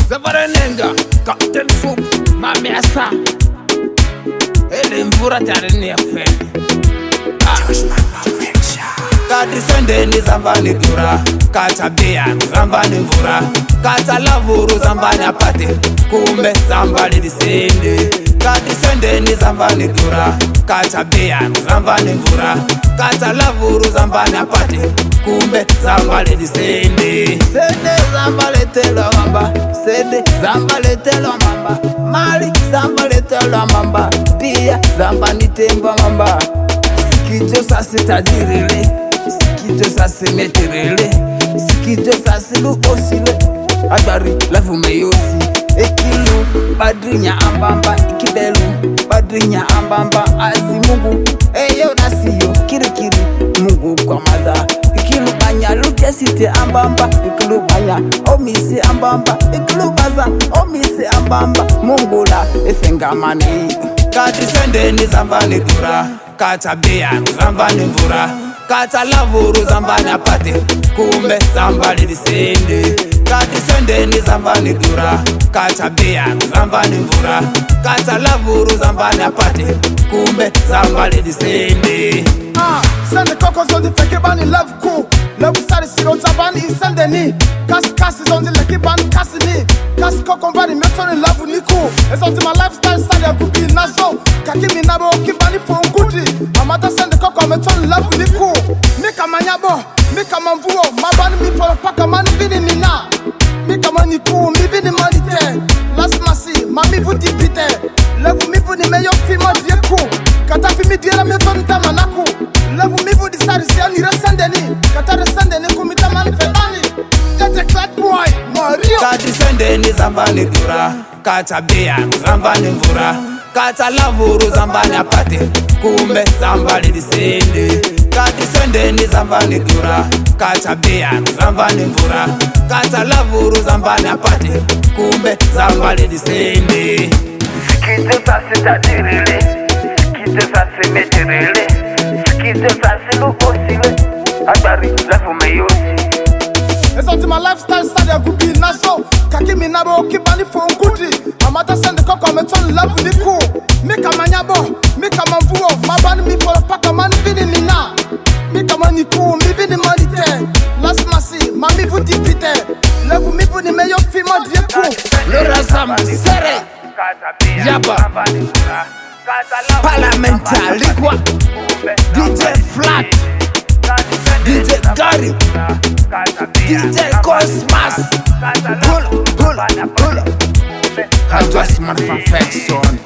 Zavaranenga, Captain Soup, Mami Asa. Ele mvura tarini ya feli. Kati sendeni zambani dura, kata biyanu zambani mvura, kata lavuru zambani apate, kumbe zambani disende. Kati sendeni zambani dura, kata biyanu zambani mvura, kata lavuru zambani apate, kumbe zambani disende. Sende zambale telo mamba, sende zambale telo mamba, mali zambale telo mamba, pia zambani temba mamba. Sikijo sasi tajirele, sikijo sasi metirele, sikijo sasi lu osile, adari lafu meyosi. Ekilu badrinya ambamba, ikibelu badrinya ambamba, azimungu eyo nasiyo kirikiri mungu kwa maza. Ikilu banya lujesite ambamba, ikilu banya omisi ambamba, ikilu baza omisi ambamba, mungu la efengamani. Kati sendeni zambani dura, kata biyanu zambani mvura, kata lavuru zambani apate, kumbe zambani disende. Kati sendeni zambani dura, kata biyanu zambani mvura, kata lavuru zambani apate, kumbe zambani disende. Send the cocos on the fake band in love cool. Love sari siro tabani send the knee. Cass is on the lucky band Cassini. Cass coco body metal in love with Nico. It's on to my lifestyle style I could be naso. Kaki mi nabo kibani for goody. My mother send the coco metal in love with Nico. Make a manyabo, make a manvuo. My band me for a pack of man vini nina. Make a money cool, me vini money ten. Last massy, mami vuti pite. Love me for the mayor film of the cool. Kata fi mi diela me from Tamanaku. Love me for the side si ani resendeni. Kata resendeni kumita mani fedani. That's a clad boy, Mario. Kati sendeni zambani dura, kata biyanu zambani mvura, kata lavuru zambani apate, kumbe zambani disende. Kati sendeni zambani dura, kata biyanu zambani mvura, kata lavuru zambani apate, kumbe zambani disende. Sikijo sasi tajirele, sikijo sasi metirele, sikijo sasi lu osile, adari lafu meyosi. It's on to my lifestyle style I could be naso. Kaki mi nabo kibani for goody. My mother send the coco metal love with Nico. Make a manyabo, make a manvuo. My band me for a pack of man vini mina. Make a money cool, me vini money ten. Last massy, mami vuti pite. Love me for the mayor film of the cool. Lora Sam Sere Yaba Parliamental Liqua DJ Flat DJ Gary DJ Cosmas Pull Hardware Perfection